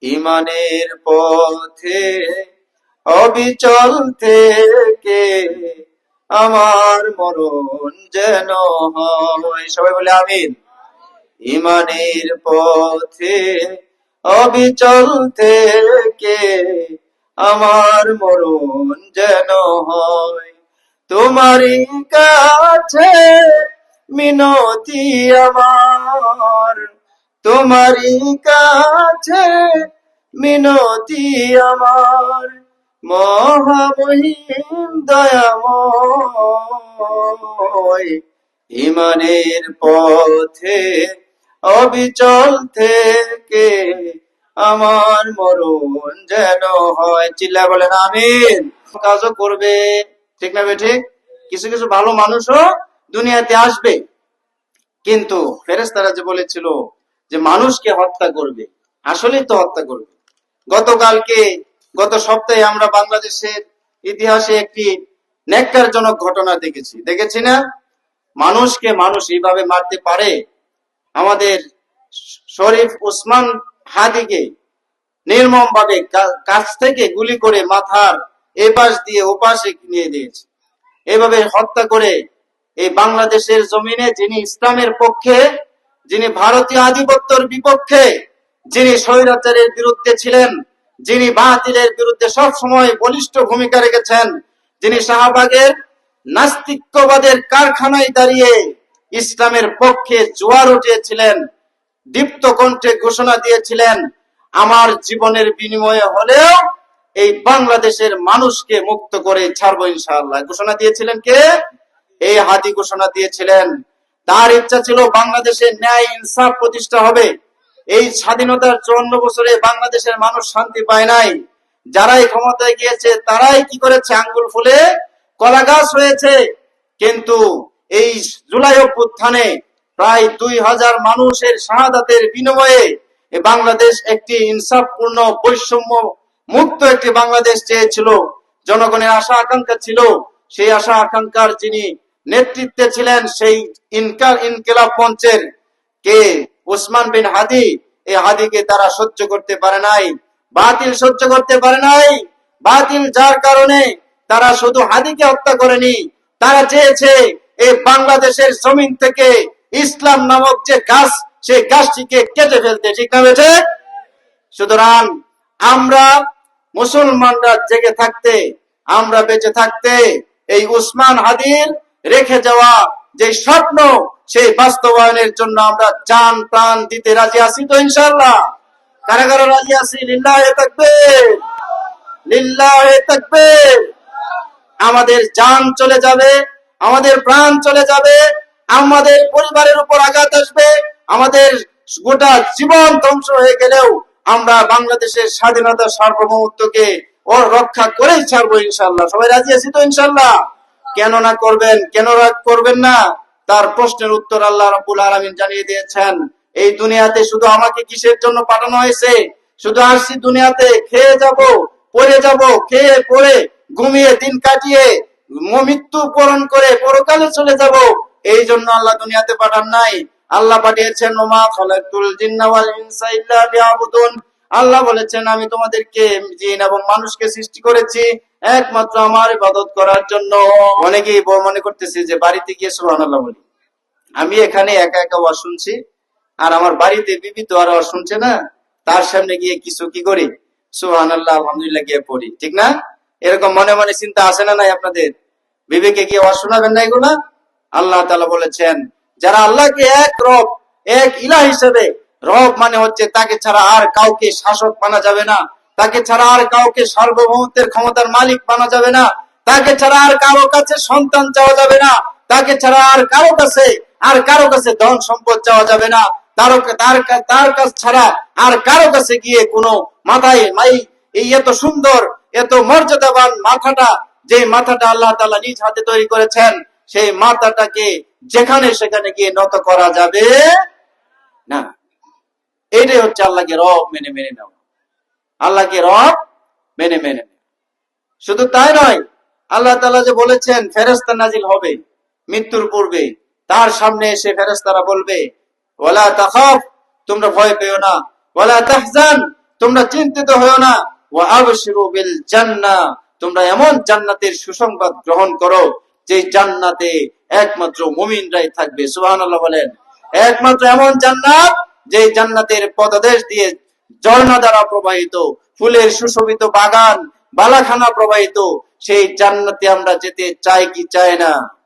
ইমানের পথে অবিচল থেকে আমার মরণ যেন হয়। সবাই বলে আমিন। ইমানের পথে অবিচল থেকে আমার মরণ যেন হয়। তোমারই কাছে মিনতি আমার, তোমারই কাছে মিনতি আমার, মহামহিম দয়াময়। ইমানের পথে অবিচল থেকে আমার মরণ যেন হয়। চিল্লায় বলেন আমিন। কাজও করবে, ঠিক না বেঠিক? কিছু কিছু ভালো মানুষও দুনিয়াতে আসবে, কিন্তু ফেরেশতারা যে বলেছিল যে মানুষকে হত্যা করবে, আসলেই তো হত্যা করবে। গত সপ্তাহে আমরা বাংলাদেশের ইতিহাসে একটি ন্যাক্কারজনক ঘটনা দেখেছি না? মানুষকে মানুষ এইভাবে মারতে পারে? আমাদের শরীফ উসমান হাদিকে নির্মম ভাবে কাছ থেকে গুলি করে মাথার এপাশ দিয়ে ওপাশে নিয়ে দিয়েছে। এভাবে হত্যা করে এই বাংলাদেশের জমিনে যিনি ইসলামের পক্ষে, যিনি ভারতীয় আধিপত্যের বিপক্ষে, যিনি স্বৈরাচারের বিরুদ্ধে ছিলেন, যিনি বাতিলের বিরুদ্ধে সব সময় বলিষ্ঠ ভূমিকা রেখেছেন, যিনি শাহবাগের নাস্তিক্যবাদের কারখানায় দাঁড়িয়ে ইসলামের পক্ষে জোয়ার উঠিয়েছিলেন, দীপ্ত কণ্ঠে ঘোষণা দিয়েছিলেন, আমার জীবনের বিনিময়ে হলেও এই বাংলাদেশের মানুষকে মুক্ত করে ছাড়বো ইনশাআল্লাহ। ঘোষণা দিয়েছিলেন কে? এই হাদি ঘোষণা দিয়েছিলেন। তার ইচ্ছা ছিল বাংলাদেশে ন্যায় ইনসাফ প্রতিষ্ঠা হবে। এই স্বাধীনতার 54 বছরে বাংলাদেশের মানুষ শান্তি পায় নাই। যারাই ক্ষমতায় গিয়েছে তারাই কি করেছে? আঙ্গুল ফুলে কলা গাছ হয়েছে। কিন্তু এই জুলাই অভ্যুত্থানে প্রায় 2000 মানুষের শাহাদাতের বিনিময়ে বাংলাদেশ একটি ইনসাফপূর্ণ বৈষম্য মুক্ত একটি বাংলাদেশ চেয়েছিল। জনগণের আশা আকাঙ্ক্ষা ছিল। সেই আশা আকাঙ্ক্ষার যিনি নেতৃত্বে ছিলেন, সেই ইনকিলাব মঞ্চের কে? উসমান বিন হাদি। এই হাদিকে তারা সহ্য করতে পারে নাই, বাতিল সহ্য করতে পারে নাই। বাতিল যার কারণে তারা শুধু হাদিকে হত্যা করেনি, তারা চেয়েছে এই বাংলাদেশের জমিন থেকে ইসলাম নামক যে গাছ, সেই গাছটিকে কেটে ফেলতে। ঠিক না বেঠে? সুতরাং আমরা মুসলমানরা জেগে থাকতে, আমরা বেঁচে থাকতে এই উসমান হাদির রেখে যাওয়া যে স্বপ্ন, সেই বাস্তবায়নের জন্য আমরা জান প্রাণ দিতে রাজি আছি তো ইনশাআল্লাহ? কারা কারা রাজি আছি? লিল্লাহে তাকবীর, লিল্লাহে তাকবীর। আমাদের জান চলে যাবে, আমাদের প্রাণ চলে যাবে, আমাদের পরিবারের উপর আঘাত আসবে, আমাদের গোটা জীবন ধ্বংস হয়ে গেলেও আমরা বাংলাদেশের স্বাধীনতা সার্বভৌমত্বকে ওর রক্ষা করেই ছাড়বো ইনশাআল্লাহ। সবাই রাজি আছি তো ইনশাআল্লাহ? কেন না করবেন, কেন করবেন না? তার প্রশ্নের উত্তর আল্লাহ রাব্বুল আলামিন জানিয়ে দিয়েছেন। এই দুনিয়াতে শুধু আমাকে কিসের জন্য পাঠানো হয়েছে? শুধু আসছি দুনিয়াতে খেয়ে যাব, পড়ে যাব, খেয়ে পড়ে ঘুমিয়ে দিন কাটিয়ে মৃত্যু বরণ করে পরকালে চলে যাব, এই জন্য আল্লাহ দুনিয়াতে পাঠান নাই। আল্লাহ পাঠিয়েছেন ওমা খালাকতুল জিন্না ওয়াল ইনসা ইল্লা লিয়াবুদুন। আল্লাহ বলেছেন আমি তোমাদেরকে জিন এবং মানুষকে সৃষ্টি করেছি একমাত্র আমার ইবাদত করার জন্য। অনেকেই মনে করতেছে যে বাড়িতে গিয়ে সুবহানাল্লাহ বলি। আমি এখানে একা একা ওয়াজ শুনছি, আর আমার বাড়িতে বিবি তো আর ওয়াজ শুনছে না, তার সামনে গিয়ে কিছু কি করি? সুবহানাল্লাহ আলহামদুলিল্লাহ গিয়ে পড়ি, ঠিক না? এরকম মনে মনে চিন্তা আসে না নাই আপনাদের? বিবেকে গিয়ে ওয়াজ শোনাবেন না এগুলা? আল্লাহ তাআলা বলেছেন যারা আল্লাহকে এক রব, এক ইলাহ হিসেবে, রব মানে হচ্ছে তাকে ছাড়া আর কাউকে শাসক মানা যাবে না, তাকে ছাড়া আর কাউকে সার্বভৌমত্বের ক্ষমতার মালিক মানা যাবে না, তাকে ছাড়া আর কারো কাছে সন্তান চাওয়া যাবে না, তাকে ছাড়া আর কারো কাছে ধন সম্পদ চাওয়া যাবে না, তার কাছ ছাড়া আর কারো কাছে গিয়ে কোনো মাথায় এই এত সুন্দর এত মর্যাদাবান মাথাটা, যে মাথাটা আল্লাহ তাআলা নিজ হাতে তৈরি করেছেন, সেই মাথাটাকে যেখানে সেখানে গিয়ে নত করা যাবে না। এটাই হচ্ছে আল্লাহকে রব মেনে নেওয়া, আল্লাহকে রব মেনে নেওয়া। শুধু তাই নয়, আল্লাহ তাআলা যে বলেছেন ফেরেশতা নাজিল হবে মৃত্যুর পূর্বে, তার সামনে এসে ফেরেশতারা বলবে ওয়ালা তাখাফ, তোমরা ভয় পেও না, ওয়ালা তাহজান, তোমরা চিন্তিত হও না। ওয়া আবশিরু বিল জান্নাহ, তোমরা এমন জান্নাতের সুসংবাদ গ্রহণ করো যে জান্নাতে একমাত্র মুমিনরাই থাকবে। সুবহানাল্লাহ বলেন। একমাত্র এমন জান্নাত যে জান্নাতের পদদেশ দিয়ে ঝর্ণা দ্বারা প্রবাহিত, ফুলের সুশোভিত বাগান, বালাখানা প্রবাহিত, সেই জান্নাতে আমরা যেতে চাই কি চাই না?